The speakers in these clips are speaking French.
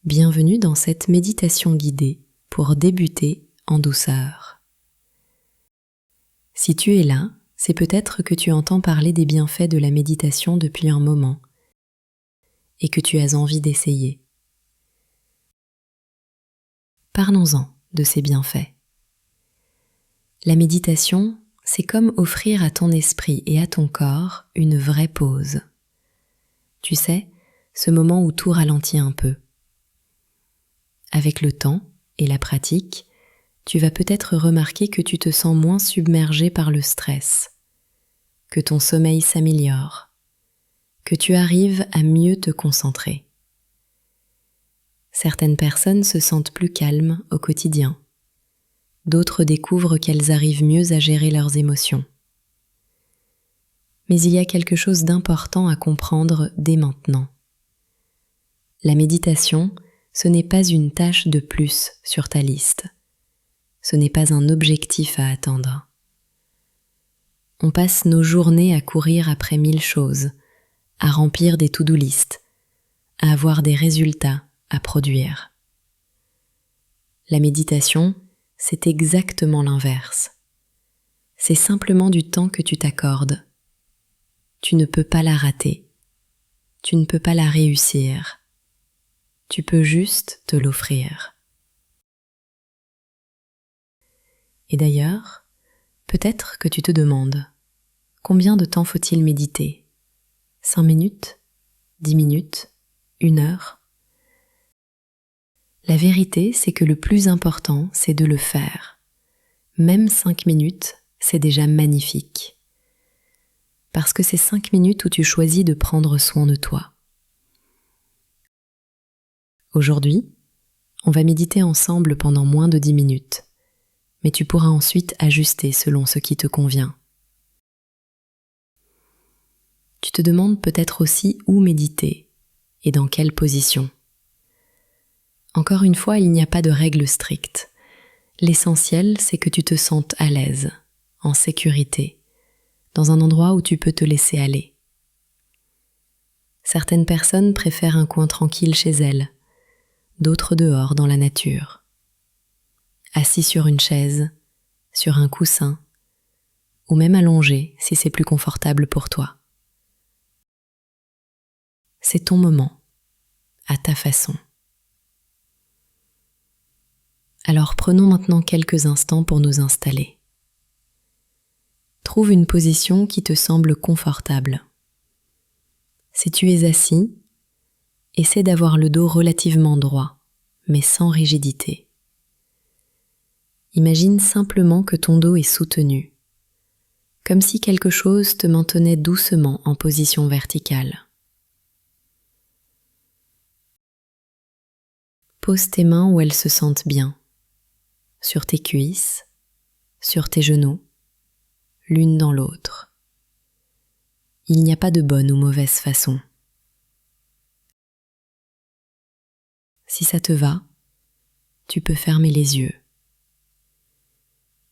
Bienvenue dans cette méditation guidée pour débuter en douceur. Si tu es là, c'est peut-être que tu entends parler des bienfaits de la méditation depuis un moment et que tu as envie d'essayer. Parlons-en de ces bienfaits. La méditation, c'est comme offrir à ton esprit et à ton corps une vraie pause. Tu sais, ce moment où tout ralentit un peu. Avec le temps et la pratique, tu vas peut-être remarquer que tu te sens moins submergé par le stress, que ton sommeil s'améliore, que tu arrives à mieux te concentrer. Certaines personnes se sentent plus calmes au quotidien. D'autres découvrent qu'elles arrivent mieux à gérer leurs émotions. Mais il y a quelque chose d'important à comprendre dès maintenant. La méditation, ce n'est pas une tâche de plus sur ta liste. Ce n'est pas un objectif à atteindre. On passe nos journées à courir après 1000 choses, à remplir des to-do list, à avoir des résultats à produire. La méditation, c'est exactement l'inverse. C'est simplement du temps que tu t'accordes. Tu ne peux pas la rater. Tu ne peux pas la réussir. Tu peux juste te l'offrir. Et d'ailleurs, peut-être que tu te demandes, combien de temps faut-il méditer ? 5 minutes ? 10 minutes ? 1 heure ? La vérité, c'est que le plus important, c'est de le faire. Même 5 minutes, c'est déjà magnifique. Parce que c'est 5 minutes où tu choisis de prendre soin de toi. Aujourd'hui, on va méditer ensemble pendant moins de 10 minutes, mais tu pourras ensuite ajuster selon ce qui te convient. Tu te demandes peut-être aussi où méditer et dans quelle position. Encore une fois, il n'y a pas de règle stricte. L'essentiel, c'est que tu te sentes à l'aise, en sécurité, dans un endroit où tu peux te laisser aller. Certaines personnes préfèrent un coin tranquille chez elles, d'autres dehors dans la nature. Assis sur une chaise, sur un coussin, ou même allongé si c'est plus confortable pour toi. C'est ton moment, à ta façon. Alors prenons maintenant quelques instants pour nous installer. Trouve une position qui te semble confortable. Si tu es assis, essaie d'avoir le dos relativement droit, mais sans rigidité. Imagine simplement que ton dos est soutenu, comme si quelque chose te maintenait doucement en position verticale. Pose tes mains où elles se sentent bien, sur tes cuisses, sur tes genoux, l'une dans l'autre. Il n'y a pas de bonne ou mauvaise façon. Si ça te va, tu peux fermer les yeux.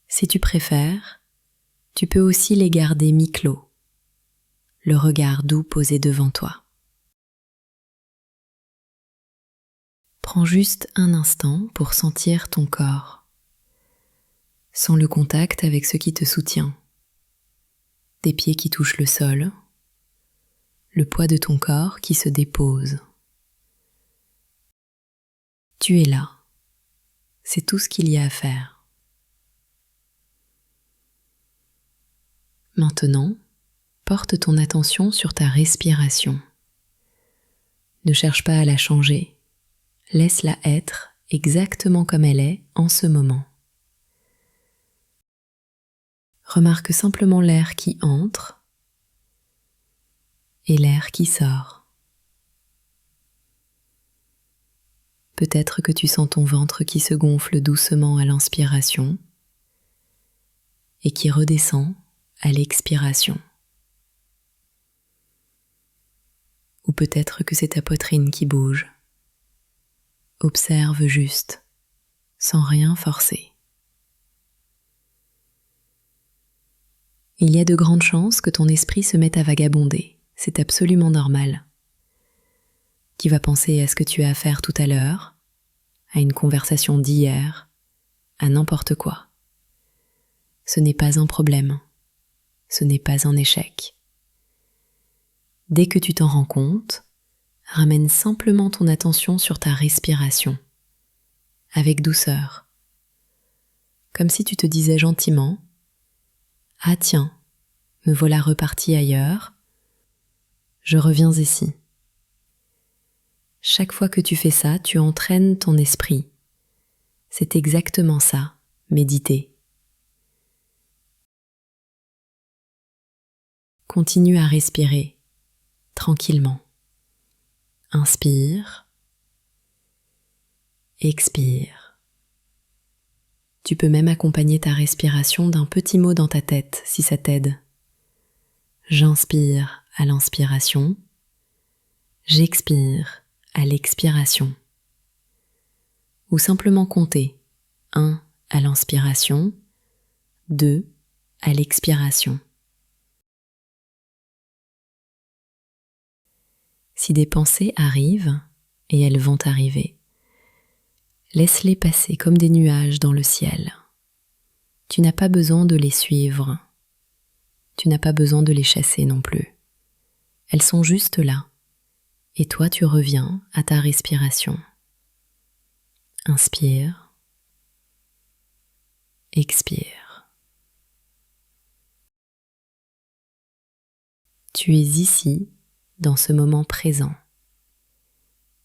Si tu préfères, tu peux aussi les garder mi-clos, le regard doux posé devant toi. Prends juste un instant pour sentir ton corps. Sens le contact avec ce qui te soutient. Tes pieds qui touchent le sol, le poids de ton corps qui se dépose. Tu es là. C'est tout ce qu'il y a à faire. Maintenant, porte ton attention sur ta respiration. Ne cherche pas à la changer. Laisse-la être exactement comme elle est en ce moment. Remarque simplement l'air qui entre et l'air qui sort. Peut-être que tu sens ton ventre qui se gonfle doucement à l'inspiration et qui redescend à l'expiration. Ou peut-être que c'est ta poitrine qui bouge. Observe juste, sans rien forcer. Il y a de grandes chances que ton esprit se mette à vagabonder. C'est absolument normal. qui va penser à ce que tu as à faire tout à l'heure, à une conversation d'hier, à n'importe quoi. Ce n'est pas un problème, ce n'est pas un échec. Dès que tu t'en rends compte, ramène simplement ton attention sur ta respiration, avec douceur, comme si tu te disais gentiment « Ah tiens, me voilà reparti ailleurs, je reviens ici ». Chaque fois que tu fais ça, tu entraînes ton esprit. C'est exactement ça, méditer. Continue à respirer, tranquillement. Inspire, expire. Tu peux même accompagner ta respiration d'un petit mot dans ta tête si ça t'aide. J'inspire à l'inspiration, j'expire à l'expiration. Ou simplement compter 1 à l'inspiration, 2 à l'expiration. Si des pensées arrivent, et elles vont arriver, laisse-les passer comme des nuages dans le ciel. Tu n'as pas besoin de les suivre. Tu n'as pas besoin de les chasser non plus. Elles sont juste là. Et toi, tu reviens à ta respiration. Inspire. Expire. Tu es ici, dans ce moment présent.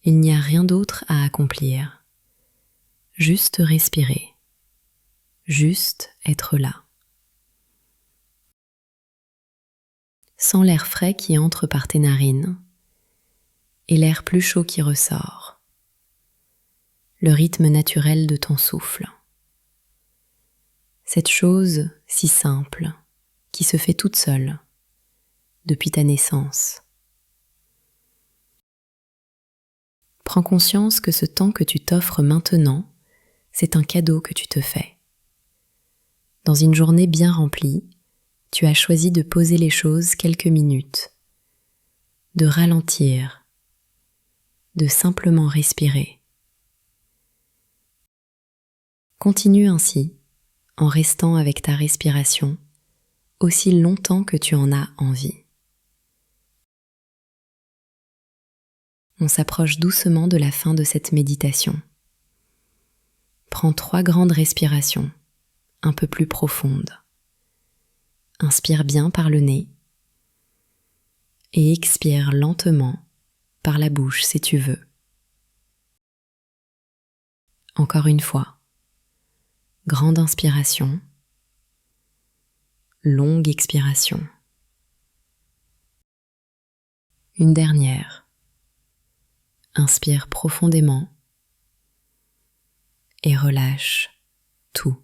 Il n'y a rien d'autre à accomplir. Juste respirer. Juste être là. Sens l'air frais qui entre par tes narines et l'air plus chaud qui ressort. Le rythme naturel de ton souffle. Cette chose si simple qui se fait toute seule depuis ta naissance. Prends conscience que ce temps que tu t'offres maintenant, c'est un cadeau que tu te fais. Dans une journée bien remplie, tu as choisi de poser les choses quelques minutes, de ralentir, de simplement respirer. Continue ainsi, en restant avec ta respiration, aussi longtemps que tu en as envie. On s'approche doucement de la fin de cette méditation. Prends 3 grandes respirations, un peu plus profondes. Inspire bien par le nez et expire lentement par la bouche si tu veux. Encore une fois, grande inspiration, longue expiration. Une dernière. Inspire profondément et relâche tout.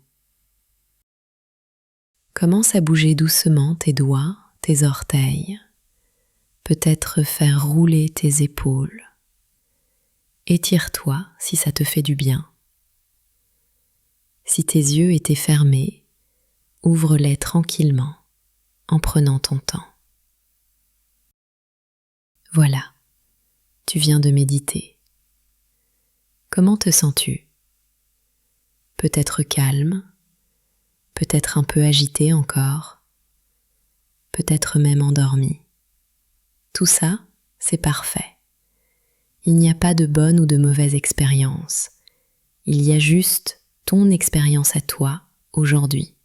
Commence à bouger doucement tes doigts, tes orteils, peut-être faire rouler tes épaules. Étire-toi si ça te fait du bien. Si tes yeux étaient fermés, ouvre-les tranquillement en prenant ton temps. Voilà. Tu viens de méditer. Comment te sens-tu? Peut-être calme, peut-être un peu agité encore, peut-être même endormi. Tout ça, c'est parfait. Il n'y a pas de bonne ou de mauvaise expérience. Il y a juste ton expérience à toi aujourd'hui.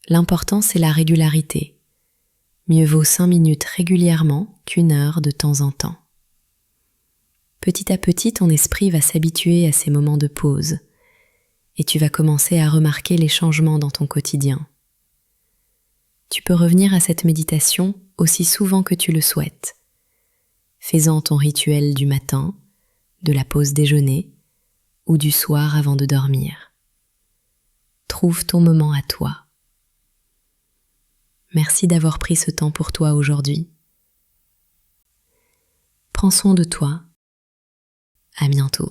L'important, c'est la régularité. Mieux vaut 5 minutes régulièrement qu'1 heure de temps en temps. Petit à petit, ton esprit va s'habituer à ces moments de pause et tu vas commencer à remarquer les changements dans ton quotidien. Tu peux revenir à cette méditation aussi souvent que tu le souhaites, faisant ton rituel du matin, de la pause déjeuner ou du soir avant de dormir. Trouve ton moment à toi. Merci d'avoir pris ce temps pour toi aujourd'hui. Prends soin de toi. À bientôt.